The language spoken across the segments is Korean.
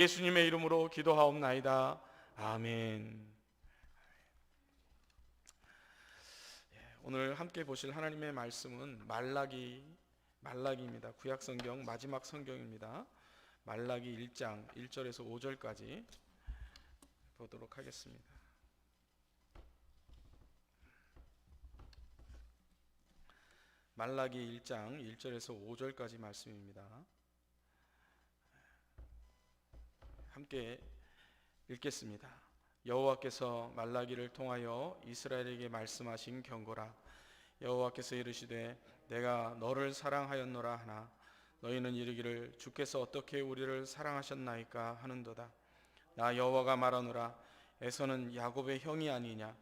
예수님의 이름으로 기도하옵나이다. 아멘. 오늘 함께 보실 하나님의 말씀은 말라기입니다. 구약 성경 마지막 성경입니다. 말라기 1장 1절에서 5절까지 보도록 하겠습니다. 말라기 1장 1절에서 5절까지 말씀입니다. 함께 읽겠습니다. 여호와께서 말라기를 통하여 이스라엘에게 말씀하신 경고라. 여호와께서 이르시되 내가 너를 사랑하였노라 하나 너희는 이르기를 주께서 어떻게 우리를 사랑하셨나이까 하는도다. 나 여호와가 말하노라. 에서는 야곱의 형이 아니냐.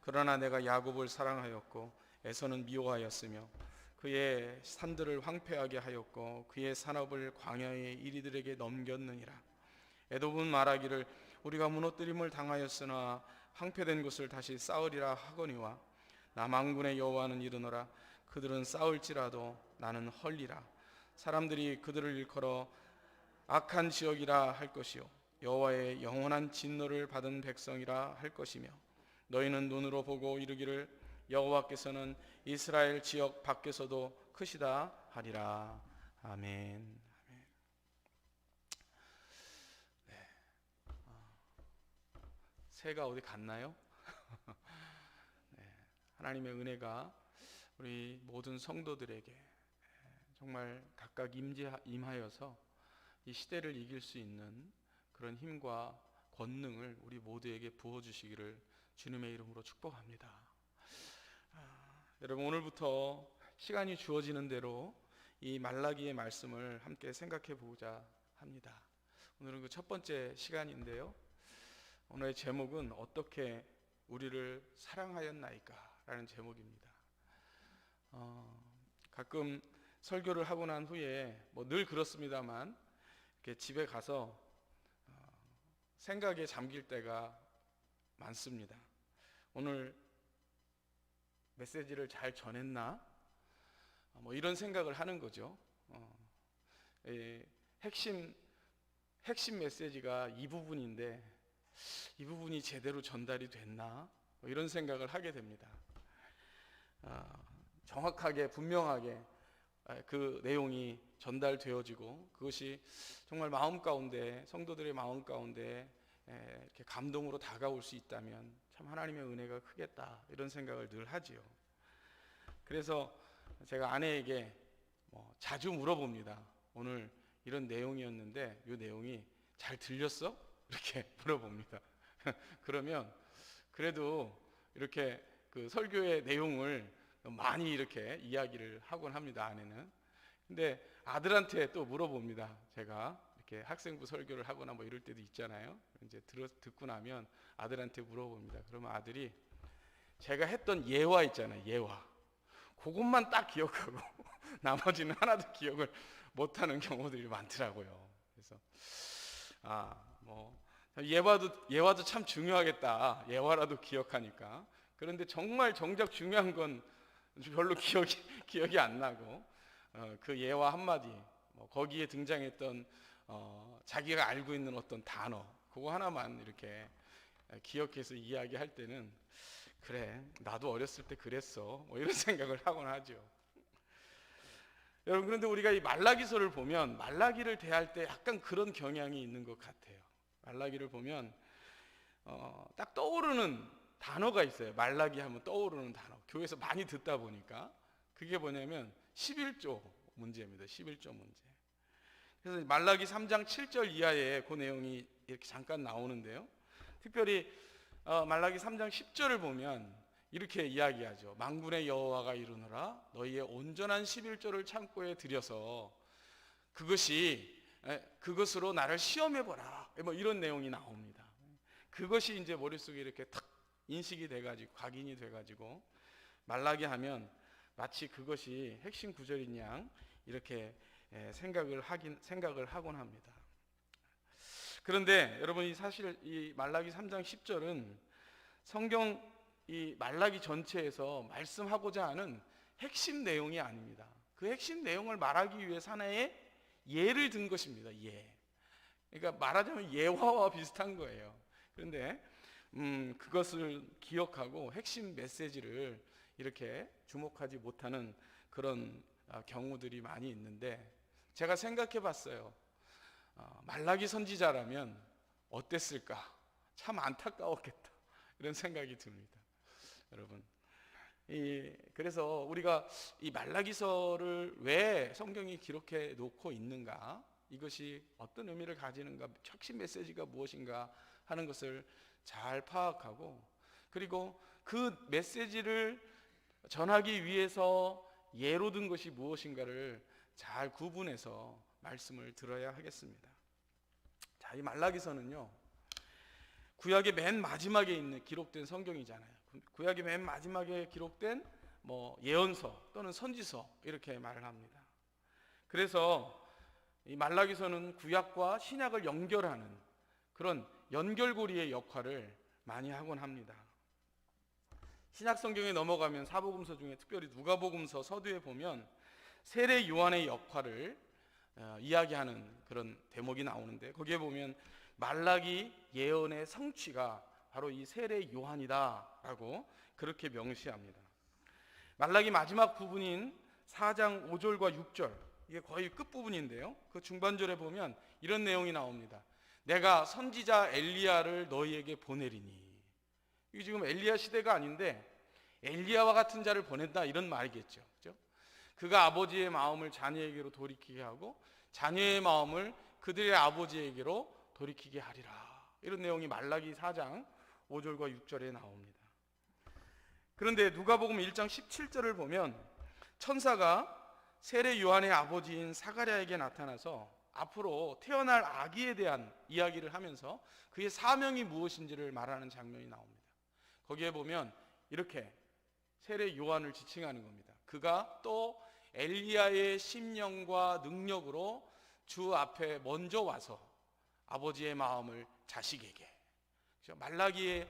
그러나 내가 야곱을 사랑하였고 에서는 미워하였으며 그의 산들을 황폐하게 하였고 그의 산업을 광야의 이리들에게 넘겼느니라. 에돔은 말하기를 우리가 무너뜨림을 당하였으나 황폐된 곳을 다시 쌓으리라 하거니와 나 만군의 여호와는 이르노라. 그들은 쌓을지라도 나는 헐리라. 사람들이 그들을 일컬어 악한 지역이라 할 것이요 여호와의 영원한 진노를 받은 백성이라 할 것이며 너희는 눈으로 보고 이르기를 여호와께서는 이스라엘 지역 밖에서도 크시다 하리라. 아멘. 새가 어디 갔나요? 네, 하나님의 은혜가 우리 모든 성도들에게 정말 각각 임하여서 이 시대를 이길 수 있는 그런 힘과 권능을 우리 모두에게 부어주시기를 주님의 이름으로 축복합니다. 여러분, 오늘부터 시간이 주어지는 대로 이 말라기의 말씀을 함께 생각해 보고자 합니다. 오늘은 그 첫 번째 시간인데요, 오늘의 제목은 어떻게 우리를 사랑하였나이까 라는 제목입니다. 가끔 설교를 하고 난 후에 늘 그렇습니다만 이렇게 집에 가서 생각에 잠길 때가 많습니다. 오늘 메시지를 잘 전했나? 이런 생각을 하는 거죠. 핵심 메시지가 이 부분인데 이 부분이 제대로 전달이 됐나? 이런 생각을 하게 됩니다. 정확하게 분명하게 그 내용이 전달되어지고 그것이 정말 마음 가운데, 성도들의 마음 가운데 이렇게 감동으로 다가올 수 있다면 참 하나님의 은혜가 크겠다, 이런 생각을 늘 하지요. 그래서 제가 아내에게 자주 물어봅니다. 오늘 이런 내용이었는데 이 내용이 잘 들렸어? 이렇게 물어봅니다. 그러면 그래도 이렇게 그 설교의 내용을 많이 이렇게 이야기를 하곤 합니다, 아내는. 근데 아들한테 또 물어봅니다. 제가 이렇게 학생부 설교를 하거나 이럴 때도 있잖아요. 이제 듣고 나면 아들한테 물어봅니다. 그러면 아들이 제가 했던 예화 있잖아요, 예화. 그것만 딱 기억하고 나머지는 하나도 기억을 못하는 경우들이 많더라고요. 그래서 예화도 참 중요하겠다. 예화라도 기억하니까. 그런데 정말 정작 중요한 건 별로 기억이 안 나고, 그 예화 한마디, 거기에 등장했던 자기가 알고 있는 어떤 단어, 그거 하나만 이렇게 기억해서 이야기할 때는 그래, 나도 어렸을 때 그랬어, 이런 생각을 하곤 하죠. 여러분, 그런데 우리가 이 말라기서를 보면 말라기를 대할 때 약간 그런 경향이 있는 것 같아요. 말라기를 보면 딱 떠오르는 단어가 있어요. 말라기 하면 떠오르는 단어, 교회에서 많이 듣다 보니까. 그게 뭐냐면 11조 문제입니다. 11조 문제. 그래서 말라기 3장 7절 이하에 그 내용이 이렇게 잠깐 나오는데요, 특별히 말라기 3장 10절을 보면 이렇게 이야기하죠. 만군의 여호와가 이르노라. 너희의 온전한 11조를 창고에 들여서 그것으로 나를 시험해보라. 이런 내용이 나옵니다. 그것이 이제 머릿속에 이렇게 탁 인식이 돼가지고, 각인이 돼가지고, 말라기 하면 마치 그것이 핵심 구절인 양 이렇게 생각을 하곤 합니다. 그런데 여러분이 사실 이 말라기 3장 10절은 성경 이 말라기 전체에서 말씀하고자 하는 핵심 내용이 아닙니다. 그 핵심 내용을 말하기 위해서 하나의 예를 든 것입니다. 예. 그러니까 말하자면 예화와 비슷한 거예요. 그런데 그것을 기억하고 핵심 메시지를 이렇게 주목하지 못하는 그런 경우들이 많이 있는데, 제가 생각해 봤어요. 말라기 선지자라면 어땠을까? 참 안타까웠겠다, 이런 생각이 듭니다. 여러분, 그래서 우리가 이 말라기서를 왜 성경이 기록해 놓고 있는가, 이것이 어떤 의미를 가지는가, 핵심 메시지가 무엇인가 하는 것을 잘 파악하고, 그리고 그 메시지를 전하기 위해서 예로 든 것이 무엇인가를 잘 구분해서 말씀을 들어야 하겠습니다. 자, 이 말라기서는요, 구약의 맨 마지막에 있는 기록된 성경이잖아요. 구약의 맨 마지막에 기록된 예언서 또는 선지서, 이렇게 말을 합니다. 그래서 이 말라기서는 구약과 신약을 연결하는 그런 연결고리의 역할을 많이 하곤 합니다. 신약 성경에 넘어가면 사복음서 중에 특별히 누가복음서 서두에 보면 세례 요한의 역할을 이야기하는 그런 대목이 나오는데, 거기에 보면 말라기 예언의 성취가 바로 이 세례 요한이다라고 그렇게 명시합니다. 말라기 마지막 부분인 4장 5절과 6절, 이게 거의 끝부분인데요, 그 중반절에 보면 이런 내용이 나옵니다. 내가 선지자 엘리야를 너희에게 보내리니. 이게 지금 엘리야 시대가 아닌데 엘리야와 같은 자를 보낸다, 이런 말이겠죠. 그렇죠? 그가 아버지의 마음을 자녀에게로 돌이키게 하고 자녀의 마음을 그들의 아버지에게로 돌이키게 하리라, 이런 내용이 말라기 4장 5절과 6절에 나옵니다. 그런데 누가복음 1장 17절을 보면 천사가 세례 요한의 아버지인 사가랴에게 나타나서 앞으로 태어날 아기에 대한 이야기를 하면서 그의 사명이 무엇인지를 말하는 장면이 나옵니다. 거기에 보면 이렇게 세례 요한을 지칭하는 겁니다. 그가 또 엘리야의 심령과 능력으로 주 앞에 먼저 와서 아버지의 마음을 자식에게. 말라기의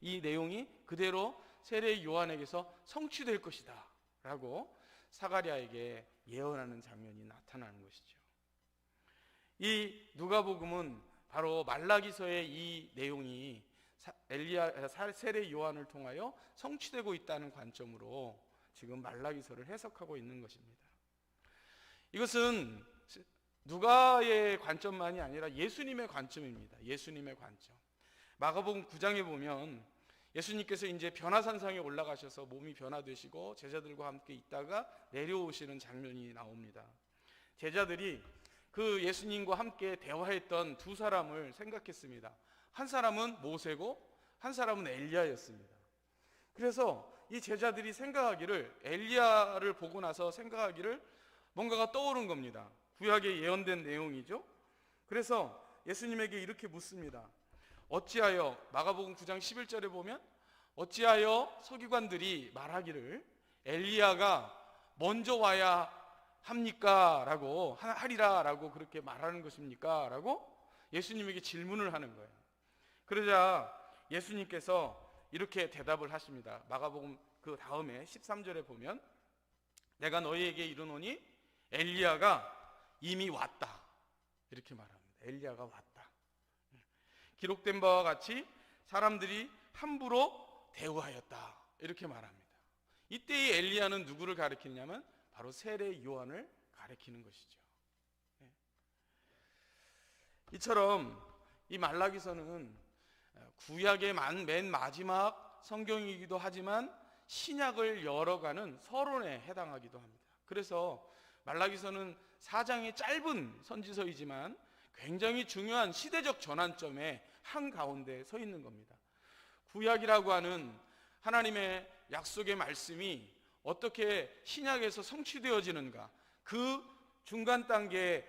이 내용이 그대로 세례 요한에게서 성취될 것이다 라고 사가랴에게 예언하는 장면이 나타나는 것이죠. 이 누가복음은 바로 말라기서의 이 내용이 세례 요한을 통하여 성취되고 있다는 관점으로 지금 말라기서를 해석하고 있는 것입니다. 이것은 누가의 관점만이 아니라 예수님의 관점입니다. 예수님의 관점. 마가복음 9장에 보면 예수님께서 이제 변화산상에 올라가셔서 몸이 변화되시고 제자들과 함께 있다가 내려오시는 장면이 나옵니다. 제자들이 그 예수님과 함께 대화했던 두 사람을 생각했습니다. 한 사람은 모세고 한 사람은 엘리야였습니다. 그래서 이 제자들이 생각하기를, 엘리야를 보고 나서 생각하기를 뭔가가 떠오른 겁니다. 구약에 예언된 내용이죠. 그래서 예수님에게 이렇게 묻습니다. 어찌하여, 마가복음 9장 11절에 보면 어찌하여 서기관들이 말하기를 엘리야가 먼저 와야 합니까? 라고 하리라 라고 그렇게 말하는 것입니까? 라고 예수님에게 질문을 하는 거예요. 그러자 예수님께서 이렇게 대답을 하십니다. 마가복음 그 다음에 13절에 보면 내가 너희에게 이르노니 엘리야가 이미 왔다, 이렇게 말합니다. 엘리야가 왔다. 기록된 바와 같이 사람들이 함부로 대우하였다, 이렇게 말합니다. 이때의 엘리야는 누구를 가리키냐면 바로 세례 요한을 가리키는 것이죠. 이처럼 이 말라기서는 구약의 맨 마지막 성경이기도 하지만 신약을 열어가는 서론에 해당하기도 합니다. 그래서 말라기서는 4장의 짧은 선지서이지만 굉장히 중요한 시대적 전환점에 한가운데 서 있는 겁니다. 구약이라고 하는 하나님의 약속의 말씀이 어떻게 신약에서 성취되어지는가, 그 중간 단계에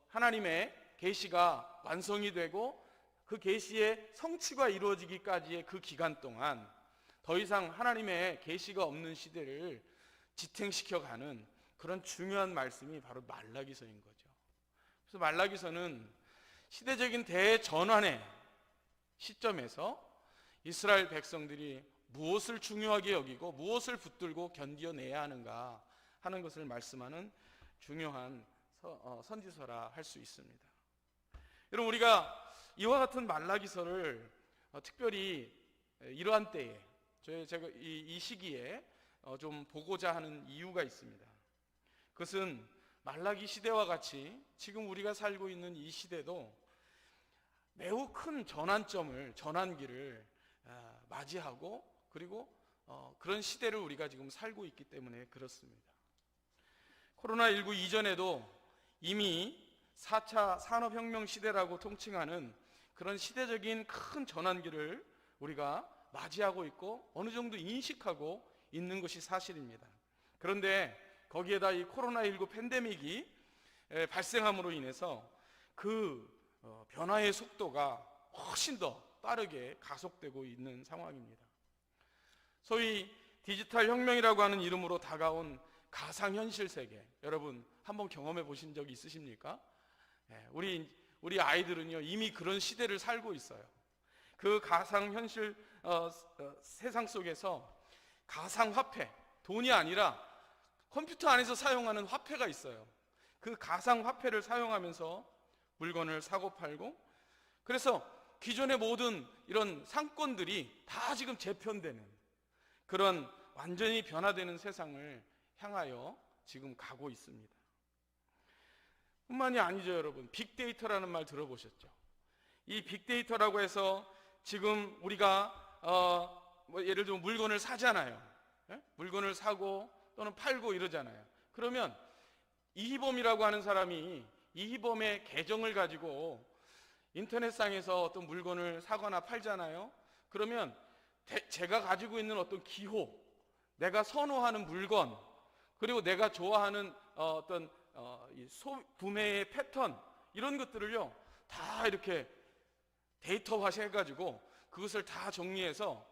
하나님의 계시가 완성이 되고 그 계시의 성취가 이루어지기까지의 그 기간 동안 더 이상 하나님의 계시가 없는 시대를 지탱시켜가는 그런 중요한 말씀이 바로 말라기서인 거죠. 그래서 말라기서는 시대적인 대전환의 시점에서 이스라엘 백성들이 무엇을 중요하게 여기고 무엇을 붙들고 견뎌내야 하는가 하는 것을 말씀하는 중요한 선지서라 할 수 있습니다. 여러분, 우리가 이와 같은 말라기서를 특별히 이러한 때에 제가 이 시기에 좀 보고자 하는 이유가 있습니다. 그것은 말라기 시대와 같이 지금 우리가 살고 있는 이 시대도 매우 큰 전환기를 맞이하고, 그리고 그런 시대를 우리가 지금 살고 있기 때문에 그렇습니다. 코로나19 이전에도 이미 4차 산업혁명 시대라고 통칭하는 그런 시대적인 큰 전환기를 우리가 맞이하고 있고 어느 정도 인식하고 있는 것이 사실입니다. 그런데 거기에다 이 코로나19 팬데믹이 발생함으로 인해서 그 변화의 속도가 훨씬 더 빠르게 가속되고 있는 상황입니다. 소위 디지털 혁명이라고 하는 이름으로 다가온 가상현실 세계, 여러분 한번 경험해 보신 적 있으십니까? 우리 아이들은요 이미 그런 시대를 살고 있어요. 그 가상현실 세상 속에서 가상화폐, 돈이 아니라 컴퓨터 안에서 사용하는 화폐가 있어요. 그 가상화폐를 사용하면서 물건을 사고 팔고, 그래서 기존의 모든 이런 상권들이 다 지금 재편되는 그런 완전히 변화되는 세상을 향하여 지금 가고 있습니다. 뿐만이 아니죠, 여러분. 빅데이터라는 말 들어보셨죠? 이 빅데이터라고 해서 지금 우리가 예를 들면 물건을 사잖아요. 물건을 사고 또는 팔고 이러잖아요. 그러면 이희범이라고 하는 사람이 이희범의 계정을 가지고 인터넷상에서 어떤 물건을 사거나 팔잖아요. 그러면 제가 가지고 있는 어떤 기호, 내가 선호하는 물건, 그리고 내가 좋아하는 어떤 구매의 패턴, 이런 것들을요 다 이렇게 데이터화 해가지고 그것을 다 정리해서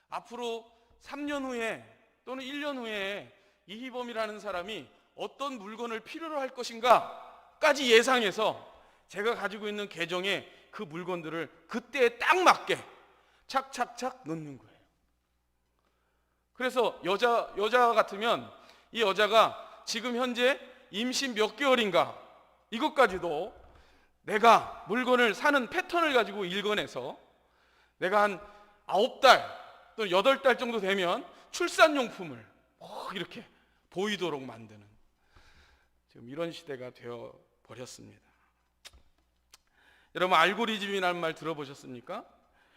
앞으로 3년 후에 또는 1년 후에 이희범이라는 사람이 어떤 물건을 필요로 할 것인가까지 예상해서 제가 가지고 있는 계정에 그 물건들을 그때에 딱 맞게 착착착 넣는 거예요. 그래서 여자 같으면 이 여자가 지금 현재 임신 몇 개월인가, 이것까지도 내가 물건을 사는 패턴을 가지고 읽어내서 내가 한 9달 또는 8달 정도 되면 출산용품을 이렇게 보이도록 만드는 지금 이런 시대가 되어 버렸습니다. 여러분, 알고리즘이라는 말 들어보셨습니까?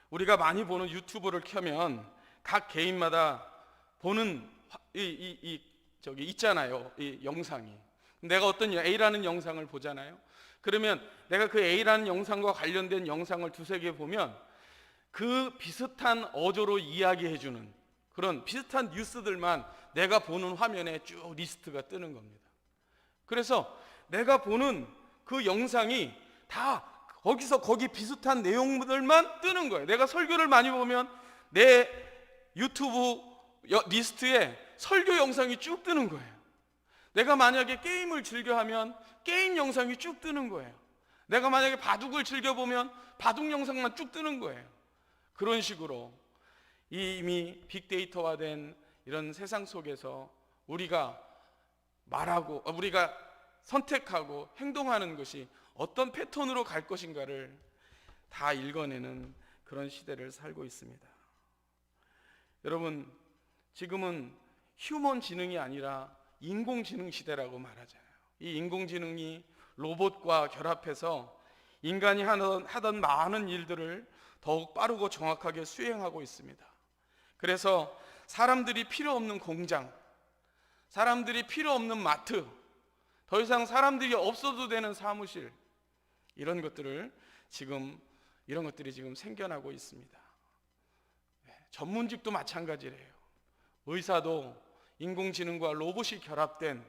우리가 많이 보는 유튜브를 켜면 각 개인마다 보는 있잖아요. 이 영상이. 내가 어떤 A라는 영상을 보잖아요. 그러면 내가 그 A라는 영상과 관련된 영상을 두세 개 보면 그 비슷한 어조로 이야기해주는 그런 비슷한 뉴스들만 내가 보는 화면에 쭉 리스트가 뜨는 겁니다. 그래서 내가 보는 그 영상이 다 거기 비슷한 내용들만 뜨는 거예요. 내가 설교를 많이 보면 내 유튜브 리스트에 설교 영상이 쭉 뜨는 거예요. 내가 만약에 게임을 즐겨하면 게임 영상이 쭉 뜨는 거예요. 내가 만약에 바둑을 즐겨보면 바둑 영상만 쭉 뜨는 거예요. 그런 식으로 이미 빅데이터화된 이런 세상 속에서 우리가 말하고 우리가 선택하고 행동하는 것이 어떤 패턴으로 갈 것인가를 다 읽어내는 그런 시대를 살고 있습니다. 여러분, 지금은 휴먼 지능이 아니라 인공지능 시대라고 말하잖아요. 이 인공지능이 로봇과 결합해서 인간이 하던 많은 일들을 더욱 빠르고 정확하게 수행하고 있습니다. 그래서 사람들이 필요 없는 공장, 사람들이 필요 없는 마트, 더 이상 사람들이 없어도 되는 사무실, 이런 것들이 지금 생겨나고 있습니다. 전문직도 마찬가지래요. 의사도 인공지능과 로봇이 결합된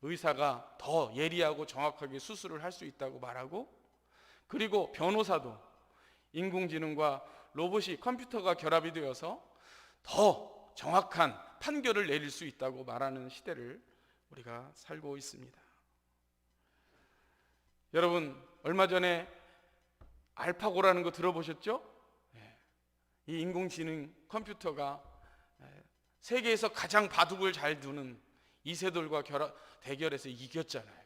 의사가 더 예리하고 정확하게 수술을 할 수 있다고 말하고, 그리고 변호사도 인공지능과 로봇이 컴퓨터가 결합이 되어서 더 정확한 판결을 내릴 수 있다고 말하는 시대를 우리가 살고 있습니다. 여러분, 얼마 전에 알파고라는 거 들어보셨죠? 이 인공지능 컴퓨터가 세계에서 가장 바둑을 잘 두는 이세돌과 대결해서 이겼잖아요.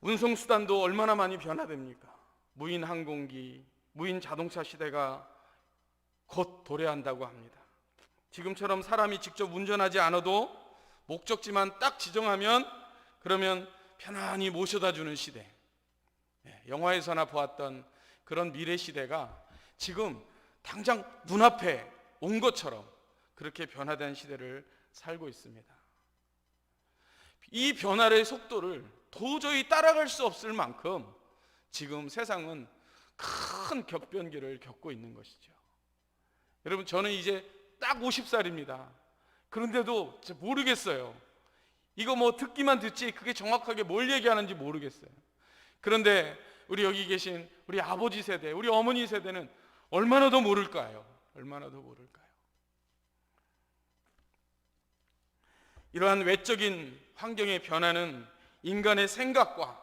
운송수단도 얼마나 많이 변화됩니까? 무인 항공기, 무인 자동차 시대가 곧 도래한다고 합니다. 지금처럼 사람이 직접 운전하지 않아도 목적지만 딱 지정하면 그러면 편안히 모셔다 주는 시대, 영화에서나 보았던 그런 미래 시대가 지금 당장 눈앞에 온 것처럼 그렇게 변화된 시대를 살고 있습니다. 이 변화의 속도를 도저히 따라갈 수 없을 만큼 지금 세상은 큰 격변기를 겪고 있는 것이죠. 여러분, 저는 이제 딱 50살입니다. 그런데도 모르겠어요. 이거 뭐 듣기만 듣지 그게 정확하게 뭘 얘기하는지 모르겠어요. 그런데 우리 여기 계신 우리 아버지 세대, 우리 어머니 세대는 얼마나 더 모를까요? 얼마나 더 모를까요? 이러한 외적인 환경의 변화는 인간의 생각과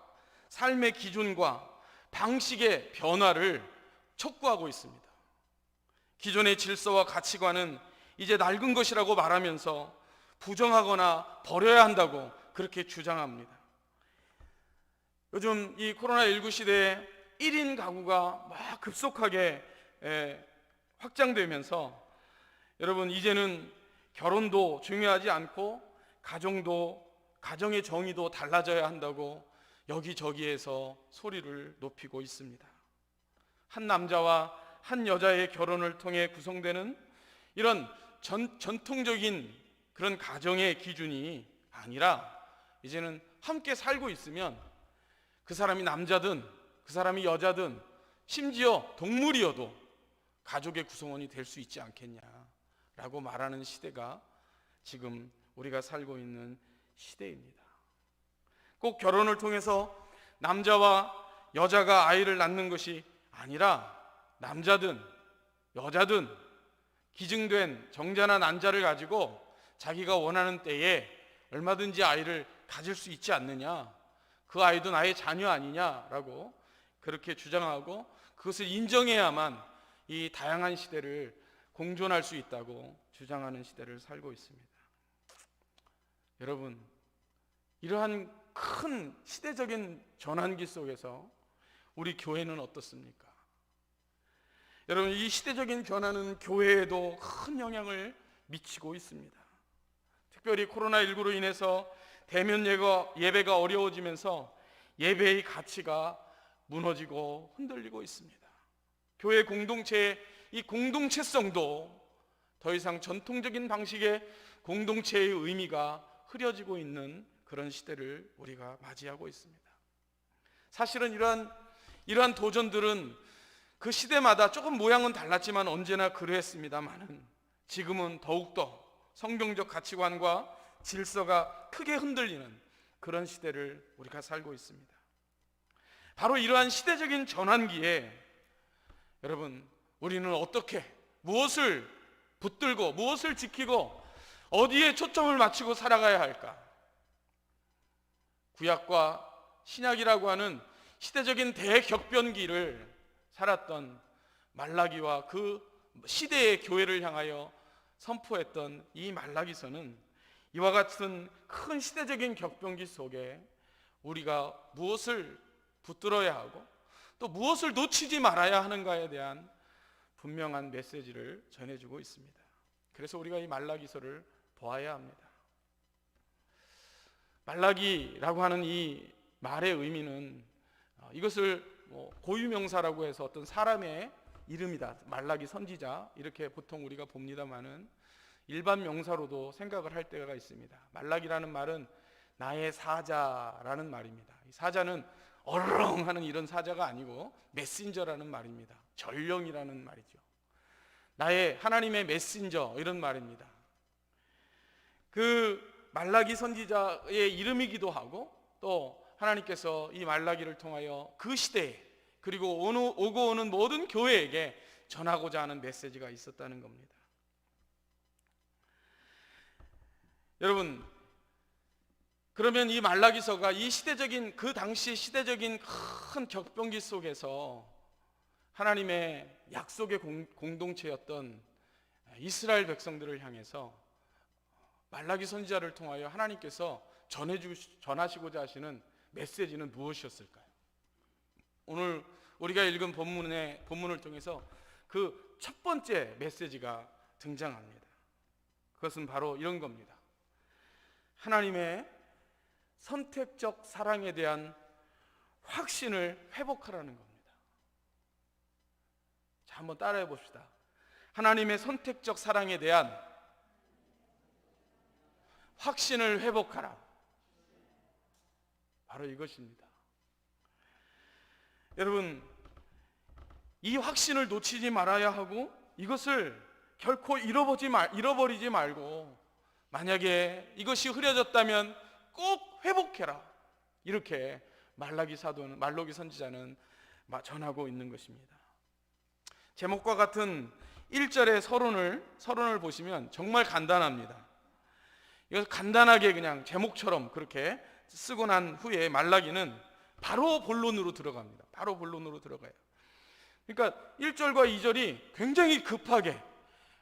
삶의 기준과 방식의 변화를 촉구하고 있습니다. 기존의 질서와 가치관은 이제 낡은 것이라고 말하면서 부정하거나 버려야 한다고 그렇게 주장합니다. 요즘 이 코로나19 시대에 1인 가구가 막 급속하게 확장되면서 여러분, 이제는 결혼도 중요하지 않고 가정의 정의도 달라져야 한다고 여기저기에서 소리를 높이고 있습니다. 한 남자와 한 여자의 결혼을 통해 구성되는 이런 전통적인 그런 가정의 기준이 아니라 이제는 함께 살고 있으면 그 사람이 남자든 그 사람이 여자든 심지어 동물이어도 가족의 구성원이 될 수 있지 않겠냐라고 말하는 시대가 지금 우리가 살고 있는 시대입니다. 꼭 결혼을 통해서 남자와 여자가 아이를 낳는 것이 아니라 남자든 여자든 기증된 정자나 난자를 가지고 자기가 원하는 때에 얼마든지 아이를 가질 수 있지 않느냐, 그 아이도 나의 자녀 아니냐라고 그렇게 주장하고 그것을 인정해야만 이 다양한 시대를 공존할 수 있다고 주장하는 시대를 살고 있습니다. 여러분, 이러한 큰 시대적인 전환기 속에서 우리 교회는 어떻습니까? 여러분, 이 시대적인 변화는 교회에도 큰 영향을 미치고 있습니다. 특별히 코로나19로 인해서 대면 예배가 어려워지면서 예배의 가치가 무너지고 흔들리고 있습니다. 교회 공동체의 이 공동체성도 더 이상 전통적인 방식의 공동체의 의미가 흐려지고 있는 그런 시대를 우리가 맞이하고 있습니다. 사실은 이러한 도전들은 그 시대마다 조금 모양은 달랐지만 언제나 그랬습니다만은 지금은 더욱더 성경적 가치관과 질서가 크게 흔들리는 그런 시대를 우리가 살고 있습니다. 바로 이러한 시대적인 전환기에 여러분, 우리는 어떻게 무엇을 붙들고 무엇을 지키고 어디에 초점을 맞추고 살아가야 할까? 구약과 신약이라고 하는 시대적인 대격변기를 살았던 말라기와 그 시대의 교회를 향하여 선포했던 이 말라기서는 이와 같은 큰 시대적인 격변기 속에 우리가 무엇을 붙들어야 하고 또 무엇을 놓치지 말아야 하는가에 대한 분명한 메시지를 전해주고 있습니다. 그래서 우리가 이 말라기서를 보아야 합니다. 말라기라고 하는 이 말의 의미는 이것을 고유명사라고 해서 어떤 사람의 이름이다, 말라기 선지자 이렇게 보통 우리가 봅니다만은 일반 명사로도 생각을 할 때가 있습니다. 말라기라는 말은 나의 사자라는 말입니다. 이 사자는 어르렁하는 이런 사자가 아니고 메신저라는 말입니다. 전령이라는 말이죠. 나의 하나님의 메신저 이런 말입니다. 그 말라기 선지자의 이름이기도 하고 또 하나님께서 이 말라기를 통하여 그 시대에 그리고 오고 오는 모든 교회에게 전하고자 하는 메시지가 있었다는 겁니다. 여러분, 그러면 이 말라기서가 이 시대적인 그 당시 시대적인 큰 격변기 속에서 하나님의 약속의 공동체였던 이스라엘 백성들을 향해서 말라기 선지자를 통하여 하나님께서 전하시고자 하시는 메시지는 무엇이었을까요? 오늘 우리가 읽은 본문을 통해서 그 첫 번째 메시지가 등장합니다. 그것은 바로 이런 겁니다. 하나님의 선택적 사랑에 대한 확신을 회복하라는 겁니다. 자, 한번 따라해 봅시다. 하나님의 선택적 사랑에 대한 확신을 회복하라. 바로 이것입니다. 여러분, 이 확신을 놓치지 말아야 하고 이것을 결코 잃어버리지 말고, 만약에 이것이 흐려졌다면 꼭 회복해라. 이렇게 말라기 선지자는 전하고 있는 것입니다. 제목과 같은 1절의 서론을 보시면 정말 간단합니다. 이거 간단하게 그냥 제목처럼 그렇게 쓰고 난 후에 말라기는 바로 본론으로 들어갑니다. 바로 본론으로 들어가요. 그러니까 1절과 2절이 굉장히 급하게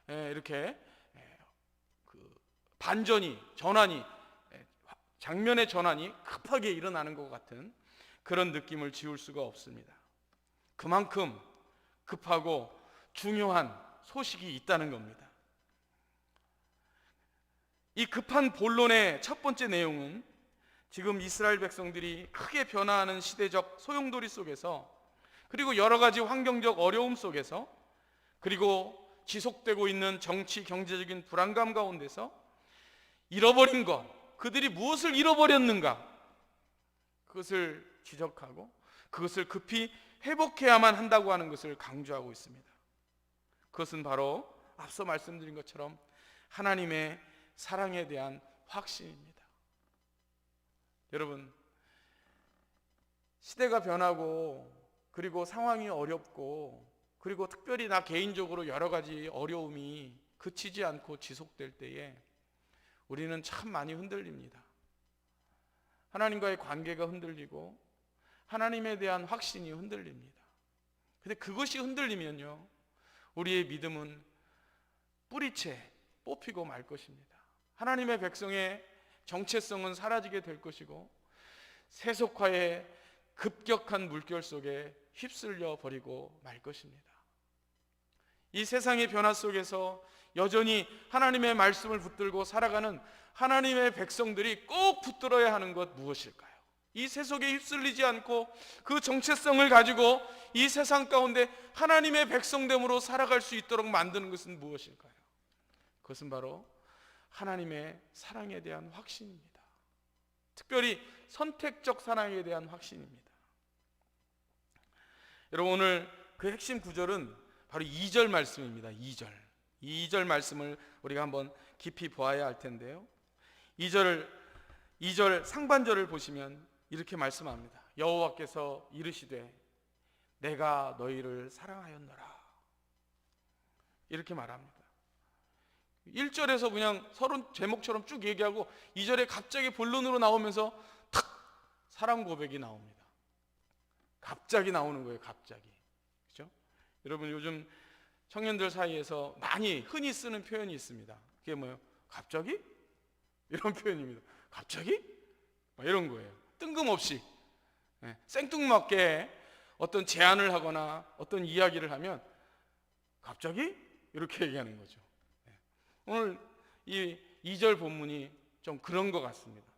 이렇게 장면의 전환이 급하게 일어나는 것 같은 그런 느낌을 지울 수가 없습니다. 그만큼 급하고 중요한 소식이 있다는 겁니다. 이 급한 본론의 첫 번째 내용은 지금 이스라엘 백성들이 크게 변화하는 시대적 소용돌이 속에서, 그리고 여러 가지 환경적 어려움 속에서, 그리고 지속되고 있는 정치 경제적인 불안감 가운데서 잃어버린 것, 그들이 무엇을 잃어버렸는가, 그것을 지적하고 그것을 급히 회복해야만 한다고 하는 것을 강조하고 있습니다. 그것은 바로 앞서 말씀드린 것처럼 하나님의 사랑에 대한 확신입니다. 여러분, 시대가 변하고, 그리고 상황이 어렵고, 그리고 특별히 나 개인적으로 여러 가지 어려움이 그치지 않고 지속될 때에 우리는 참 많이 흔들립니다. 하나님과의 관계가 흔들리고 하나님에 대한 확신이 흔들립니다. 근데 그것이 흔들리면요, 우리의 믿음은 뿌리채 뽑히고 말 것입니다. 하나님의 백성의 정체성은 사라지게 될 것이고, 세속화의 급격한 물결 속에 휩쓸려 버리고 말 것입니다. 이 세상의 변화 속에서 여전히 하나님의 말씀을 붙들고 살아가는 하나님의 백성들이 꼭 붙들어야 하는 것 무엇일까요? 이 세속에 휩쓸리지 않고 그 정체성을 가지고 이 세상 가운데 하나님의 백성됨으로 살아갈 수 있도록 만드는 것은 무엇일까요? 그것은 바로 하나님의 사랑에 대한 확신입니다. 특별히 선택적 사랑에 대한 확신입니다. 여러분, 오늘 그 핵심 구절은 바로 2절 말씀입니다. 2절 말씀을 우리가 한번 깊이 보아야 할 텐데요, 2절 상반절을 보시면 이렇게 말씀합니다. 여호와께서 이르시되 내가 너희를 사랑하였노라. 이렇게 말합니다. 1절에서 그냥 서론 제목처럼 쭉 얘기하고 2절에 갑자기 본론으로 나오면서 탁 사랑 고백이 나옵니다. 갑자기 나오는 거예요. 갑자기. 그렇죠? 여러분, 요즘 청년들 사이에서 많이 흔히 쓰는 표현이 있습니다. 그게 뭐예요? 갑자기? 이런 표현입니다. 갑자기? 이런 거예요. 뜬금없이 생뚱맞게 어떤 제안을 하거나 어떤 이야기를 하면 갑자기? 이렇게 얘기하는 거죠. 오늘 이 2절 본문이 좀 그런 것 같습니다.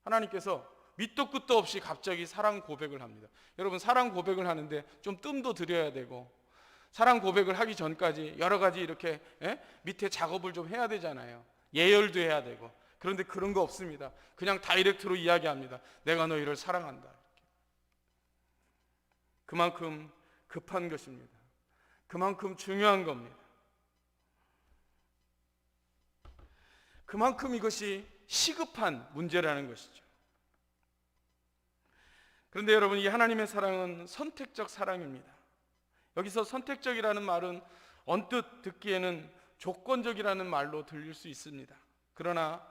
하나님께서 밑도 끝도 없이 갑자기 사랑 고백을 합니다. 여러분, 사랑 고백을 하는데 좀 뜸도 들여야 되고, 사랑 고백을 하기 전까지 여러 가지 이렇게 밑에 작업을 좀 해야 되잖아요. 예열도 해야 되고. 그런데 그런 거 없습니다. 그냥 다이렉트로 이야기합니다. 내가 너희를 사랑한다. 그만큼 급한 것입니다. 그만큼 중요한 겁니다. 그만큼 이것이 시급한 문제라는 것이죠. 그런데 여러분, 이 하나님의 사랑은 선택적 사랑입니다. 여기서 선택적이라는 말은 언뜻 듣기에는 조건적이라는 말로 들릴 수 있습니다. 그러나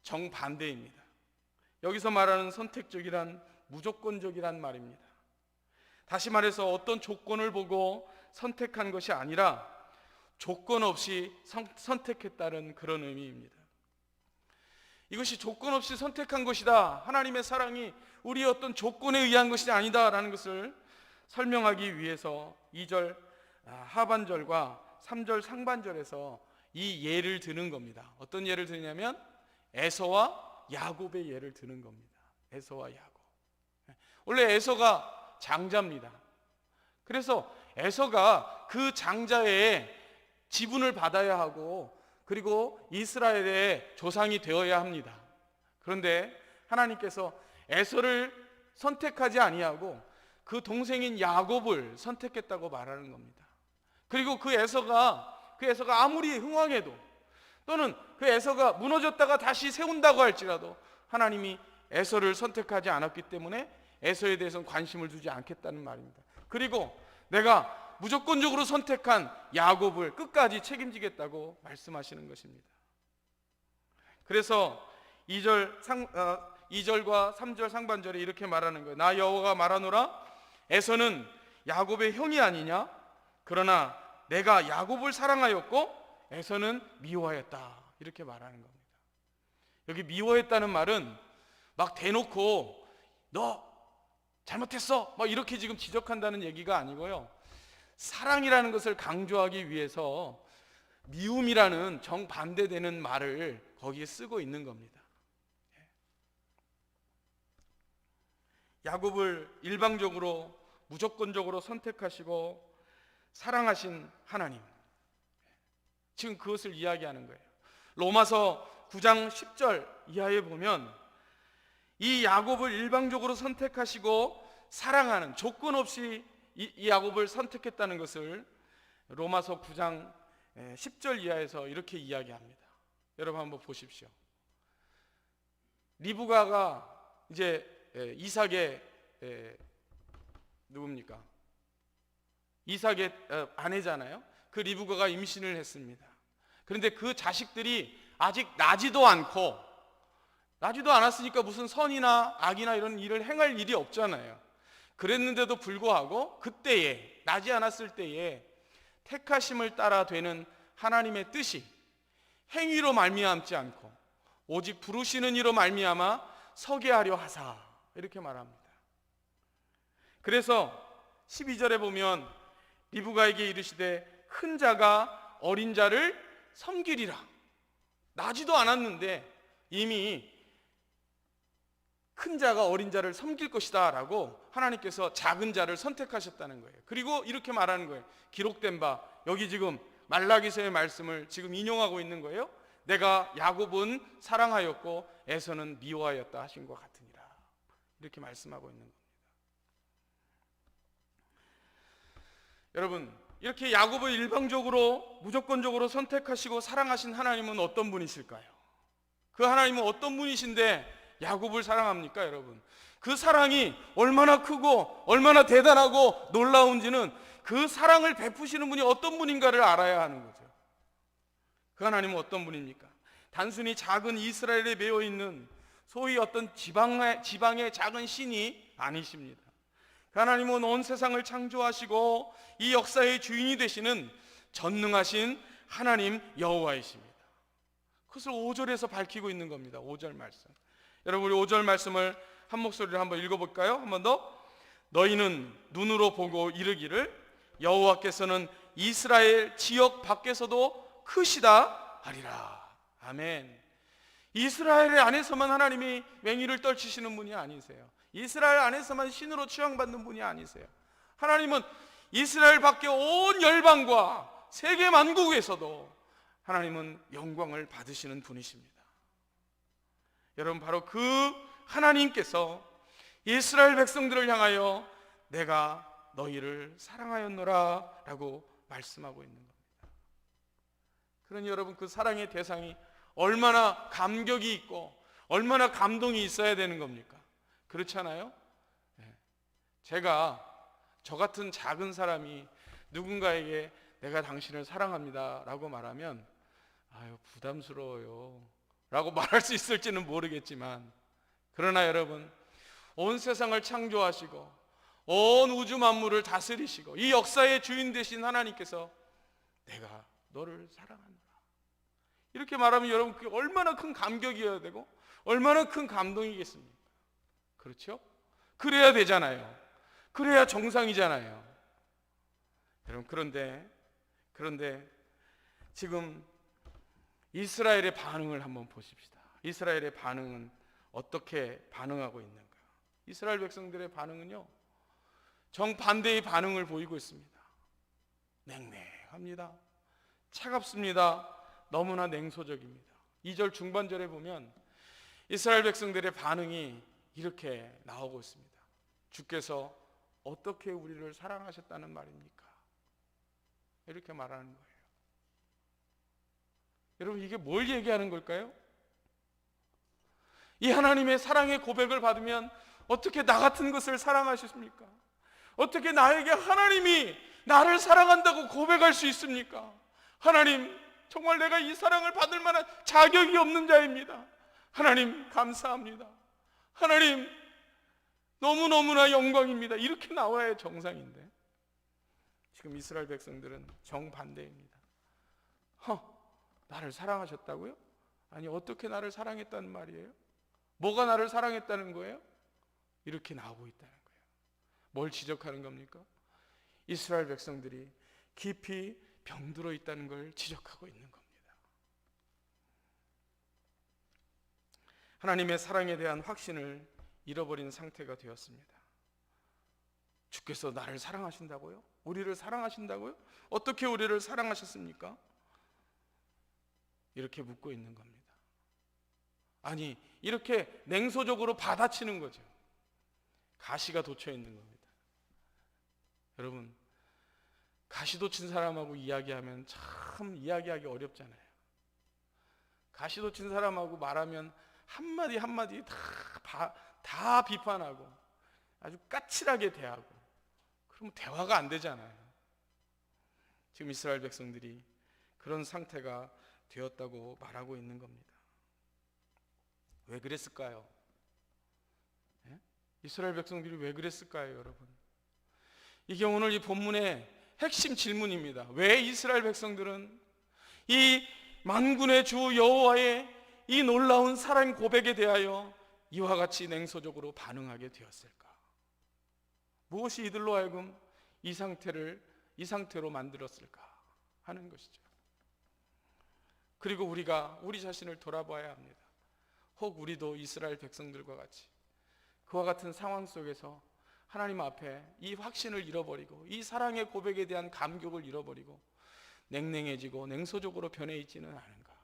정반대입니다. 여기서 말하는 선택적이란 무조건적이란 말입니다. 다시 말해서 어떤 조건을 보고 선택한 것이 아니라 조건 없이 선택했다는 그런 의미입니다. 이것이 조건 없이 선택한 것이다. 하나님의 사랑이 우리의 어떤 조건에 의한 것이 아니다라는 것을 설명하기 위해서 2절 하반절과 3절 상반절에서 이 예를 드는 겁니다. 어떤 예를 드냐면 에서와 야곱의 예를 드는 겁니다. 에서와 야곱. 원래 에서가 장자입니다. 그래서 에서가 그 장자의 지분을 받아야 하고 그리고 이스라엘의 조상이 되어야 합니다. 그런데 하나님께서 에서를 선택하지 아니하고 그 동생인 야곱을 선택했다고 말하는 겁니다. 그리고 그 에서가 아무리 흥왕해도 또는 그 에서가 무너졌다가 다시 세운다고 할지라도 하나님이 에서를 선택하지 않았기 때문에 에서에 대해서는 관심을 두지 않겠다는 말입니다. 그리고 내가 무조건적으로 선택한 야곱을 끝까지 책임지겠다고 말씀하시는 것입니다. 그래서 2절과 3절 상반절에 이렇게 말하는 거예요. 나 여호와가 말하노라 에서는 야곱의 형이 아니냐? 그러나 내가 야곱을 사랑하였고 에서는 미워하였다. 이렇게 말하는 겁니다. 여기 미워했다는 말은 막 대놓고 너 잘못했어 막 이렇게 지금 지적한다는 얘기가 아니고요. 사랑이라는 것을 강조하기 위해서 미움이라는 정반대되는 말을 거기에 쓰고 있는 겁니다. 야곱을 일방적으로 무조건적으로 선택하시고 사랑하신 하나님, 지금 그것을 이야기하는 거예요. 로마서 9장 10절 이하에 보면 이 야곱을 일방적으로 선택하시고 사랑하는, 조건 없이 이 야곱을 선택했다는 것을 로마서 9장 10절 이하에서 이렇게 이야기합니다. 여러분 한번 보십시오. 리브가가 이제 이삭의 누굽니까? 이삭의 아내잖아요. 그 리브가가 임신을 했습니다. 그런데 그 자식들이 아직 나지도 않았으니까 무슨 선이나 악이나 이런 일을 행할 일이 없잖아요. 그랬는데도 불구하고 그때에, 나지 않았을 때에 택하심을 따라 되는 하나님의 뜻이 행위로 말미암지 않고 오직 부르시는 이로 말미암아 서게 하려 하사, 이렇게 말합니다. 그래서 12절에 보면 리브가에게 이르시되 큰 자가 어린 자를 섬기리라. 나지도 않았는데 이미 큰 자가 어린 자를 섬길 것이다 라고 하나님께서 작은 자를 선택하셨다는 거예요. 그리고 이렇게 말하는 거예요. 기록된 바, 여기 지금 말라기서의 말씀을 지금 인용하고 있는 거예요. 내가 야곱은 사랑하였고 에서는 미워하였다 하신 것 같으니라, 이렇게 말씀하고 있는 겁니다. 여러분, 이렇게 야곱을 일방적으로 무조건적으로 선택하시고 사랑하신 하나님은 어떤 분이실까요? 그 하나님은 어떤 분이신데 야곱을 사랑합니까? 여러분, 그 사랑이 얼마나 크고 얼마나 대단하고 놀라운지는 그 사랑을 베푸시는 분이 어떤 분인가를 알아야 하는 거죠. 그 하나님은 어떤 분입니까? 단순히 작은 이스라엘에 매여 있는 소위 어떤 지방의 작은 신이 아니십니다. 그 하나님은 온 세상을 창조하시고 이 역사의 주인이 되시는 전능하신 하나님 여호와이십니다. 그것을 5절에서 밝히고 있는 겁니다. 5절 말씀. 여러분, 우리 5절 말씀을 한 목소리로 한번 읽어볼까요? 한 번 더. 너희는 눈으로 보고 이르기를 여호와께서는 이스라엘 지역 밖에서도 크시다 하리라. 아멘. 이스라엘 안에서만 하나님이 맹위를 떨치시는 분이 아니세요. 이스라엘 안에서만 신으로 취향받는 분이 아니세요. 하나님은 이스라엘 밖에 온 열방과 세계 만국에서도 하나님은 영광을 받으시는 분이십니다. 여러분, 바로 그 하나님께서 이스라엘 백성들을 향하여 내가 너희를 사랑하였노라 라고 말씀하고 있는 겁니다. 그러니 여러분, 그 사랑의 대상이 얼마나 감격이 있고 얼마나 감동이 있어야 되는 겁니까? 그렇잖아요? 제가 저 같은 작은 사람이 누군가에게 내가 당신을 사랑합니다 라고 말하면 아유, 부담스러워요 라고 말할 수 있을지는 모르겠지만, 그러나 여러분, 온 세상을 창조하시고 온 우주 만물을 다스리시고 이 역사의 주인 되신 하나님께서 내가 너를 사랑한다 이렇게 말하면 여러분, 그게 얼마나 큰 감격이어야 되고 얼마나 큰 감동이겠습니까? 그렇죠? 그래야 되잖아요. 그래야 정상이잖아요. 여러분, 그런데 지금 이스라엘의 반응을 한번 보십시다. 이스라엘의 반응은 어떻게 반응하고 있는가? 이스라엘 백성들의 반응은요, 정반대의 반응을 보이고 있습니다. 냉랭합니다. 차갑습니다. 너무나 냉소적입니다. 2절 중반절에 보면 이스라엘 백성들의 반응이 이렇게 나오고 있습니다. 주께서 어떻게 우리를 사랑하셨다는 말입니까? 이렇게 말하는 거예요. 여러분, 이게 뭘 얘기하는 걸까요? 이 하나님의 사랑의 고백을 받으면 어떻게 나 같은 것을 사랑하셨습니까? 어떻게 나에게 하나님이 나를 사랑한다고 고백할 수 있습니까? 하나님, 정말 내가 이 사랑을 받을 만한 자격이 없는 자입니다. 하나님, 감사합니다. 하나님, 너무너무나 영광입니다. 이렇게 나와야 정상인데, 지금 이스라엘 백성들은 정반대입니다. 나를 사랑하셨다고요? 아니, 어떻게 나를 사랑했다는 말이에요? 뭐가 나를 사랑했다는 거예요? 이렇게 나오고 있다는 거예요. 뭘 지적하는 겁니까? 이스라엘 백성들이 깊이 병들어 있다는 걸 지적하고 있는 겁니다. 하나님의 사랑에 대한 확신을 잃어버린 상태가 되었습니다. 주께서 나를 사랑하신다고요? 우리를 사랑하신다고요? 어떻게 우리를 사랑하셨습니까? 이렇게 묻고 있는 겁니다. 아니, 이렇게 냉소적으로 받아치는 거죠. 가시가 돋쳐 있는 겁니다. 여러분, 가시 돋친 사람하고 이야기하면 참 이야기하기 어렵잖아요. 가시 돋친 사람하고 말하면 한마디 한마디 다 비판하고 아주 까칠하게 대하고, 그러면 대화가 안 되잖아요. 지금 이스라엘 백성들이 그런 상태가 되었다고 말하고 있는 겁니다. 왜 그랬을까요? 이스라엘 백성들이 왜 그랬을까요, 여러분? 이게 오늘 이 본문의 핵심 질문입니다. 왜 이스라엘 백성들은 이 만군의 주 여호와의 이 놀라운 사랑 고백에 대하여 이와 같이 냉소적으로 반응하게 되었을까? 무엇이 이들로 하여금 이 상태로 만들었을까 하는 것이죠. 그리고 우리가 우리 자신을 돌아봐야 합니다. 혹 우리도 이스라엘 백성들과 같이 그와 같은 상황 속에서 하나님 앞에 이 확신을 잃어버리고 이 사랑의 고백에 대한 감격을 잃어버리고 냉랭해지고 냉소적으로 변해 있지는 않은가?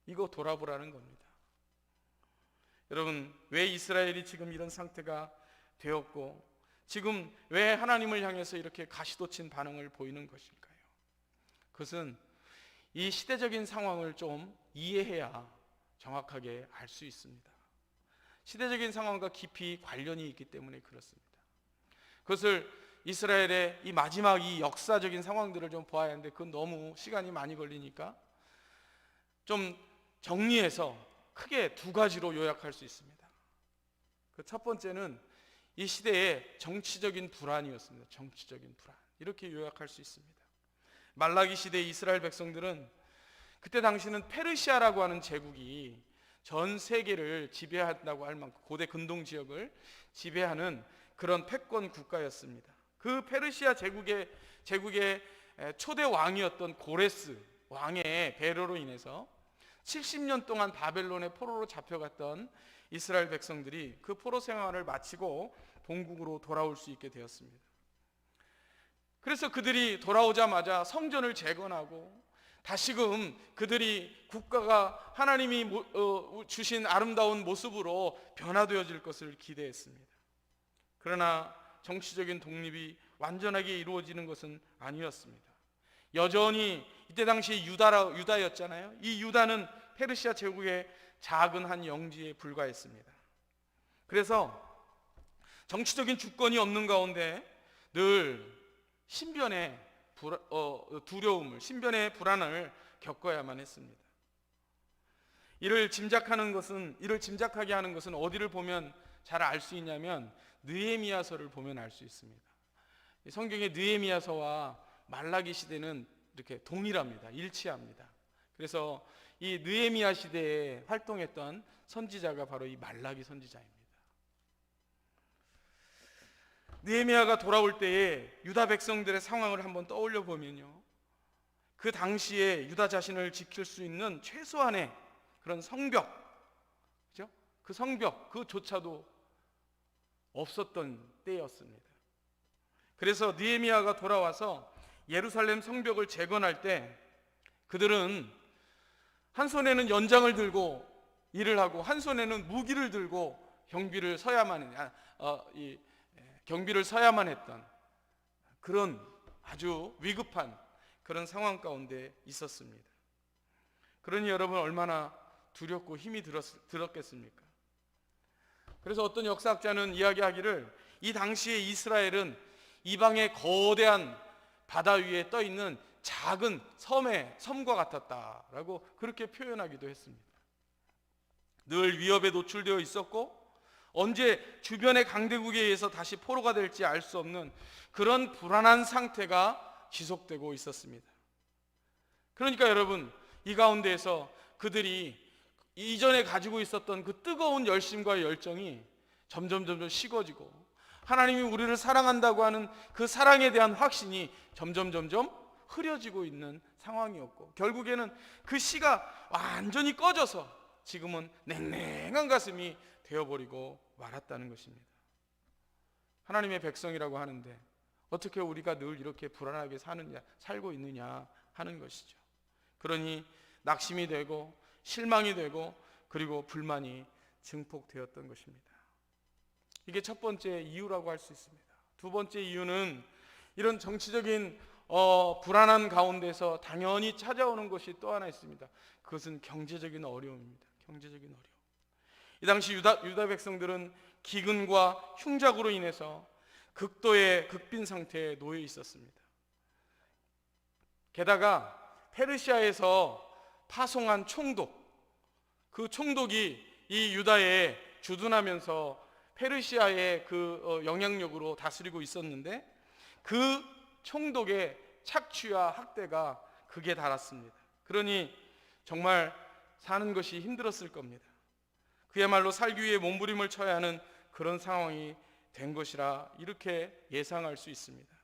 이거 돌아보라는 겁니다. 여러분, 왜 이스라엘이 지금 이런 상태가 되었고 지금 왜 하나님을 향해서 이렇게 가시돋친 반응을 보이는 것일까요? 그것은 이 시대적인 상황을 좀 이해해야 정확하게 알 수 있습니다. 시대적인 상황과 깊이 관련이 있기 때문에 그렇습니다. 그것을 이스라엘의 이 마지막 이 역사적인 상황들을 좀 보아야 하는데 그건 너무 시간이 많이 걸리니까 좀 정리해서 크게 두 가지로 요약할 수 있습니다. 그 첫 번째는 이 시대의 정치적인 불안이었습니다. 정치적인 불안, 이렇게 요약할 수 있습니다. 말라기 시대의 이스라엘 백성들은 그때 당시는 페르시아라고 하는 제국이 전 세계를 지배한다고 할 만큼 고대 근동 지역을 지배하는 그런 패권 국가였습니다. 그 페르시아 제국의 초대 왕이었던 고레스 왕의 배려로 인해서 70년 동안 바벨론의 포로로 잡혀갔던 이스라엘 백성들이 그 포로 생활을 마치고 본국으로 돌아올 수 있게 되었습니다. 그래서 그들이 돌아오자마자 성전을 재건하고 다시금 그들이 국가가 하나님이 주신 아름다운 모습으로 변화되어질 것을 기대했습니다. 그러나 정치적인 독립이 완전하게 이루어지는 것은 아니었습니다. 여전히 이때 당시 유다였잖아요. 이 유다는 페르시아 제국의 작은 한 영지에 불과했습니다. 그래서 정치적인 주권이 없는 가운데 늘 신변의 두려움을, 신변의 불안을 겪어야만 했습니다. 이를 짐작하게 하는 것은 어디를 보면 잘 알 수 있냐면 느헤미야서를 보면 알 수 있습니다. 성경의 느헤미야서와 말라기 시대는 이렇게 동일합니다. 일치합니다. 그래서 이 느헤미야 시대에 활동했던 선지자가 바로 이 말라기 선지자입니다. 느헤미야가 돌아올 때에 유다 백성들의 상황을 한번 떠올려 보면요, 그 당시에 유다 자신을 지킬 수 있는 최소한의 그런 성벽, 그죠? 그 성벽 그조차도 없었던 때였습니다. 그래서 느헤미야가 돌아와서 예루살렘 성벽을 재건할 때 그들은 한 손에는 연장을 들고 일을 하고 한 손에는 무기를 들고 경비를 서야만 했던 그런 아주 위급한 그런 상황 가운데 있었습니다. 그러니 여러분 얼마나 두렵고 힘이 들었겠습니까? 그래서 어떤 역사학자는 이야기하기를 이 당시에 이스라엘은 이방의 거대한 바다 위에 떠 있는 작은 섬과 같았다라고 그렇게 표현하기도 했습니다. 늘 위협에 노출되어 있었고 언제 주변의 강대국에 의해서 다시 포로가 될지 알 수 없는 그런 불안한 상태가 지속되고 있었습니다. 그러니까 여러분 이 가운데에서 그들이 이전에 가지고 있었던 그 뜨거운 열심과 열정이 점점 식어지고 하나님이 우리를 사랑한다고 하는 그 사랑에 대한 확신이 점점 흐려지고 있는 상황이었고 결국에는 그 씨가 완전히 꺼져서 지금은 냉랭한 가슴이 되어버리고 말았다는 것입니다. 하나님의 백성이라고 하는데 어떻게 우리가 늘 이렇게 불안하게 살고 있느냐 하는 것이죠. 그러니 낙심이 되고 실망이 되고 그리고 불만이 증폭되었던 것입니다. 이게 첫 번째 이유라고 할 수 있습니다. 두 번째 이유는 이런 정치적인 불안한 가운데서 당연히 찾아오는 것이 또 하나 있습니다. 그것은 경제적인 어려움입니다. 경제적인 어려움. 이 당시 유다 백성들은 기근과 흉작으로 인해서 극도의 극빈 상태에 놓여 있었습니다. 게다가 페르시아에서 파송한 총독, 그 총독이 이 유다에 주둔하면서 페르시아의 그 영향력으로 다스리고 있었는데 그 총독의 착취와 학대가 극에 달았습니다. 그러니 정말 사는 것이 힘들었을 겁니다. 그야말로 살기 위해 몸부림을 쳐야 하는 그런 상황이 된 것이라 이렇게 예상할 수 있습니다.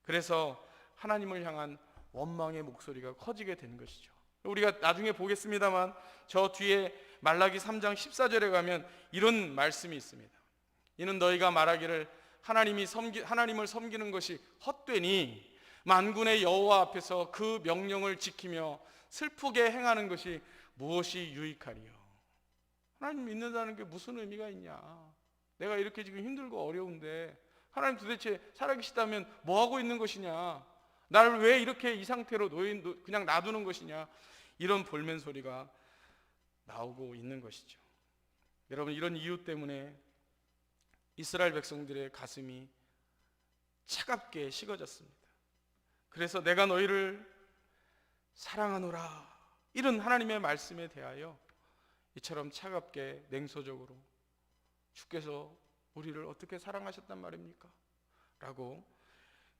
그래서 하나님을 향한 원망의 목소리가 커지게 된 것이죠. 우리가 나중에 보겠습니다만 저 뒤에 말라기 3장 14절에 가면 이런 말씀이 있습니다. 이는 너희가 말하기를 하나님을 섬기는 것이 헛되니 만군의 여호와 앞에서 그 명령을 지키며 슬프게 행하는 것이 무엇이 유익하리요. 하나님 믿는다는 게 무슨 의미가 있냐. 내가 이렇게 지금 힘들고 어려운데 하나님 도대체 살아계시다면 뭐 하고 있는 것이냐. 나를 왜 이렇게 이 상태로 그냥 놔두는 것이냐. 이런 볼멘 소리가 나오고 있는 것이죠. 여러분 이런 이유 때문에 이스라엘 백성들의 가슴이 차갑게 식어졌습니다. 그래서 내가 너희를 사랑하노라 이런 하나님의 말씀에 대하여 이처럼 차갑게 냉소적으로 주께서 우리를 어떻게 사랑하셨단 말입니까? 라고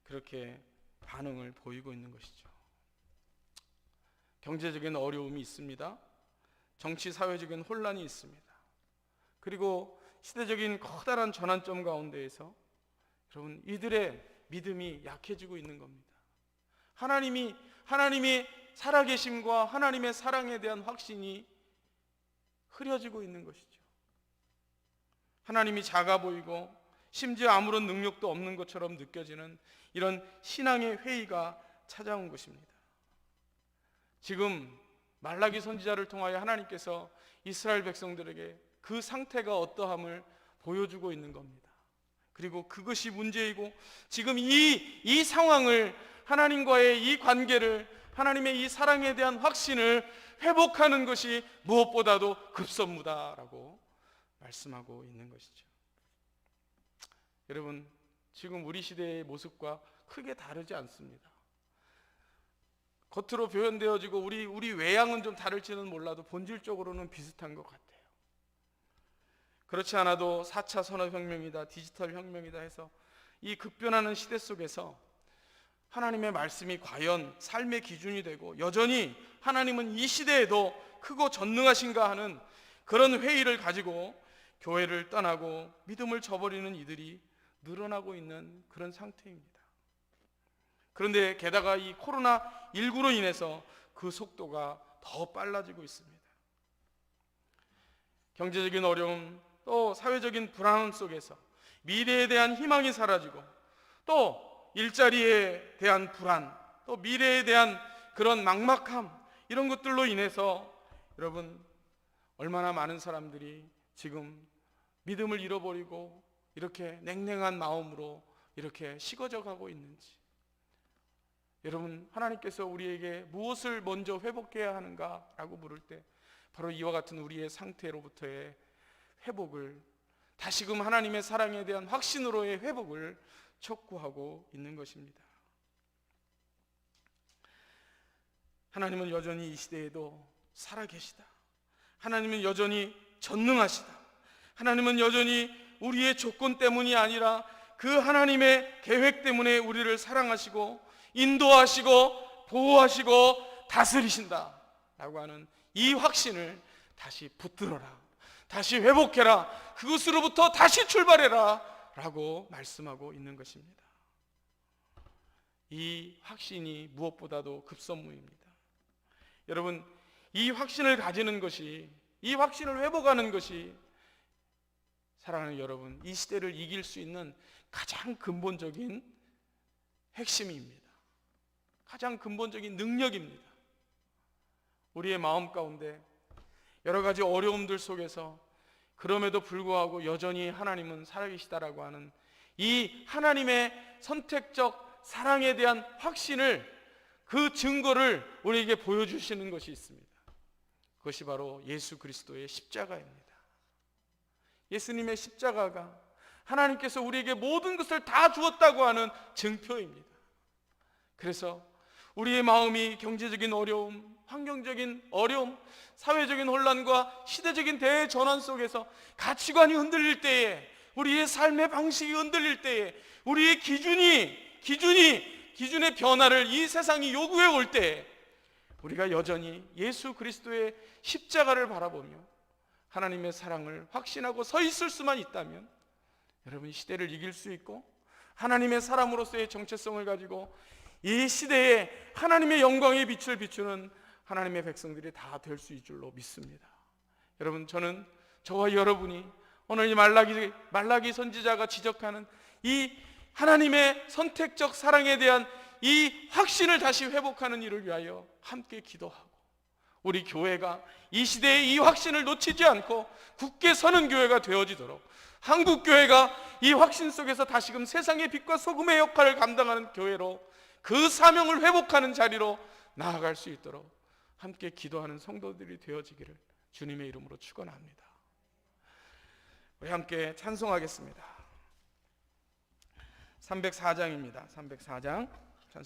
그렇게 반응을 보이고 있는 것이죠. 경제적인 어려움이 있습니다. 정치 사회적인 혼란이 있습니다. 그리고 시대적인 커다란 전환점 가운데에서 여러분 이들의 믿음이 약해지고 있는 겁니다. 하나님이 살아계심과 하나님의 사랑에 대한 확신이 흐려지고 있는 것이죠. 하나님이 작아 보이고 심지어 아무런 능력도 없는 것처럼 느껴지는 이런 신앙의 회의가 찾아온 것입니다. 지금 말라기 선지자를 통하여 하나님께서 이스라엘 백성들에게 그 상태가 어떠함을 보여주고 있는 겁니다. 그리고 그것이 문제이고 지금 이 상황을 하나님과의 이 관계를 하나님의 이 사랑에 대한 확신을 회복하는 것이 무엇보다도 급선무다라고 말씀하고 있는 것이죠. 여러분 지금 우리 시대의 모습과 크게 다르지 않습니다. 겉으로 표현되어지고 우리 외양은 좀 다를지는 몰라도 본질적으로는 비슷한 것 같아요. 그렇지 않아도 4차 산업혁명이다 디지털 혁명이다 해서 이 급변하는 시대 속에서 하나님의 말씀이 과연 삶의 기준이 되고 여전히 하나님은 이 시대에도 크고 전능하신가 하는 그런 회의를 가지고 교회를 떠나고 믿음을 저버리는 이들이 늘어나고 있는 그런 상태입니다. 그런데 게다가 이 코로나19로 인해서 그 속도가 더 빨라지고 있습니다. 경제적인 어려움, 또 사회적인 불안함 속에서 미래에 대한 희망이 사라지고, 또 일자리에 대한 불안, 또 미래에 대한 그런 막막함, 이런 것들로 인해서 여러분 얼마나 많은 사람들이 지금 믿음을 잃어버리고 이렇게 냉랭한 마음으로 이렇게 식어져 가고 있는지. 여러분, 하나님께서 우리에게 무엇을 먼저 회복해야 하는가라고 물을 때 바로 이와 같은 우리의 상태로부터의 회복을, 다시금 하나님의 사랑에 대한 확신으로의 회복을 촉구하고 있는 것입니다. 하나님은 여전히 이 시대에도 살아계시다. 하나님은 여전히 전능하시다. 하나님은 여전히 우리의 조건 때문이 아니라 그 하나님의 계획 때문에 우리를 사랑하시고 인도하시고 보호하시고 다스리신다 라고 하는 이 확신을 다시 붙들어라, 다시 회복해라, 그것으로부터 다시 출발해라 라고 말씀하고 있는 것입니다. 이 확신이 무엇보다도 급선무입니다. 여러분, 이 확신을 가지는 것이, 이 확신을 회복하는 것이 사랑하는 여러분, 이 시대를 이길 수 있는 가장 근본적인 핵심입니다. 가장 근본적인 능력입니다. 우리의 마음 가운데 여러 가지 어려움들 속에서 그럼에도 불구하고 여전히 하나님은 살아계시다라고 하는 이 하나님의 선택적 사랑에 대한 확신을, 그 증거를 우리에게 보여주시는 것이 있습니다. 그것이 바로 예수 그리스도의 십자가입니다. 예수님의 십자가가 하나님께서 우리에게 모든 것을 다 주었다고 하는 증표입니다. 그래서 우리의 마음이 경제적인 어려움, 환경적인 어려움, 사회적인 혼란과 시대적인 대전환 속에서 가치관이 흔들릴 때에, 우리의 삶의 방식이 흔들릴 때에, 우리의 기준의 변화를 이 세상이 요구해 올 때에 우리가 여전히 예수 그리스도의 십자가를 바라보며 하나님의 사랑을 확신하고 서 있을 수만 있다면 여러분, 시대를 이길 수 있고 하나님의 사람으로서의 정체성을 가지고 이 시대에 하나님의 영광의 빛을 비추는 하나님의 백성들이 다 될 수 있을 줄로 믿습니다. 여러분, 저는 저와 여러분이 오늘 이 말라기 선지자가 지적하는 이 하나님의 선택적 사랑에 대한 이 확신을 다시 회복하는 일을 위하여 함께 기도하고, 우리 교회가 이 시대에 이 확신을 놓치지 않고 굳게 서는 교회가 되어지도록, 한국 교회가 이 확신 속에서 다시금 세상의 빛과 소금의 역할을 감당하는 교회로, 그 사명을 회복하는 자리로 나아갈 수 있도록 함께 기도하는 성도들이 되어지기를 주님의 이름으로 축원합니다. 우리 함께 찬송하겠습니다. 304장입니다. 304장